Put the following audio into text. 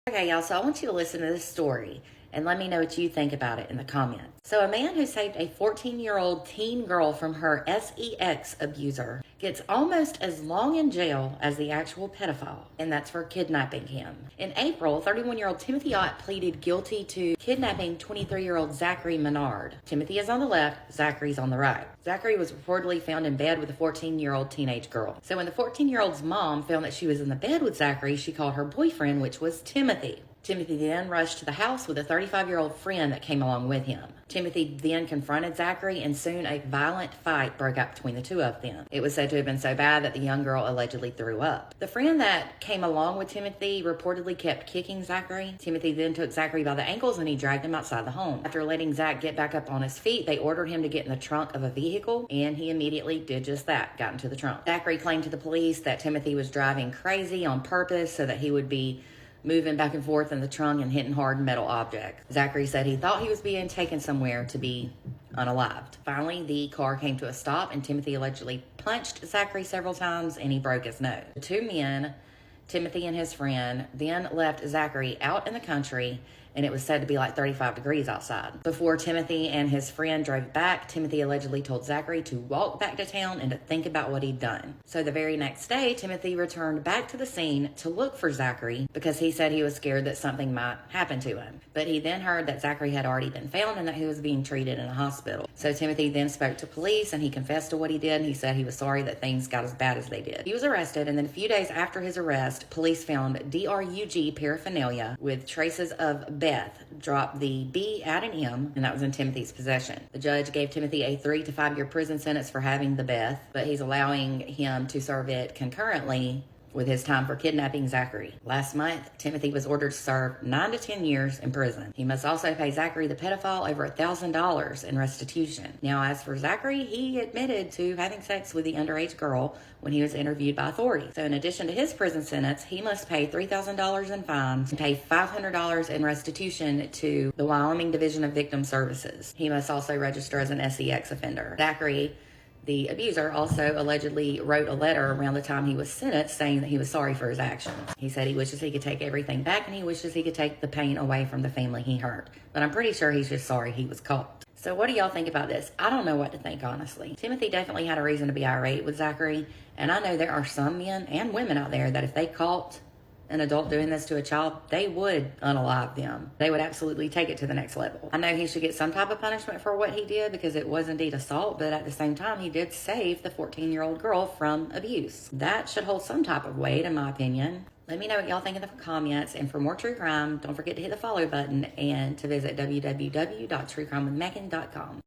Okay, y'all, so I want you to listen to this story and let me know what you think about it in the comments. So, a man who saved a 14-year-old teen girl from her sex abuser gets almost as long in jail as the actual pedophile, and that's for kidnapping him. In April, 31-year-old Timothy Ott pleaded guilty to kidnapping 23-year-old Zachary Menard. Timothy is on the left, Zachary's on the right. Zachary was reportedly found in bed with a 14-year-old teenage girl. So when the 14-year-old's mom found that she was in the bed with Zachary, she called her boyfriend, which was Timothy. Timothy then rushed to the house with a 35-year-old friend that came along with him. Timothy then confronted Zachary, and soon a violent fight broke out between the two of them. It was said to have been so bad that the young girl allegedly threw up. The friend that came along with Timothy reportedly kept kicking Zachary. Timothy then took Zachary by the ankles and he dragged him outside the home. After letting Zach get back up on his feet, they ordered him to get in the trunk of a vehicle, and he immediately did just that, got into the trunk. Zachary claimed to the police that Timothy was driving crazy on purpose so that he would be moving back and forth in the trunk and hitting hard metal objects. Zachary said he thought he was being taken somewhere to be unalived. Finally, the car came to a stop and Timothy allegedly punched Zachary several times and he broke his nose. The two men, Timothy and his friend, then left Zachary out in the country, and it was said to be like 35 degrees outside. Before Timothy and his friend drove back, Timothy allegedly told Zachary to walk back to town and to think about what he'd done. So the very next day, Timothy returned back to the scene to look for Zachary because he said he was scared that something might happen to him. But he then heard that Zachary had already been found and that he was being treated in a hospital. So Timothy then spoke to police and he confessed to what he did, and he said he was sorry that things got as bad as they did. He was arrested, and then a few days after his arrest, police found DRUG paraphernalia with traces of Beth, dropped the B, add an M, and that was in Timothy's possession. The judge gave Timothy a 3 to 5 year prison sentence for having the Beth, but he's allowing him to serve it concurrently with his time for kidnapping Zachary. Last month, Timothy was ordered to serve 9 to 10 years in prison. He must also pay Zachary the pedophile over $1,000 in restitution. Now, as for Zachary, he admitted to having sex with the underage girl when he was interviewed by authorities. So in addition to his prison sentence, he must pay $3,000 in fines and pay $500 in restitution to the Wyoming Division of Victim Services. He must also register as an sex offender. Zachary, the abuser, also allegedly wrote a letter around the time he was sentenced saying that he was sorry for his actions. He said he wishes he could take everything back and he wishes he could take the pain away from the family he hurt. But I'm pretty sure he's just sorry he was caught. So what do y'all think about this? I don't know what to think, honestly. Timothy definitely had a reason to be irate with Zachary, and I know there are some men and women out there that if they caught an adult doing this to a child, they would unalive them. They would absolutely take it to the next level. I know he should get some type of punishment for what he did because it was indeed assault, but at the same time, he did save the 14-year-old girl from abuse. That should hold some type of weight, in my opinion. Let me know what y'all think in the comments, and for more true crime, don't forget to hit the follow button and to visit www.truecrimewithmegan.com.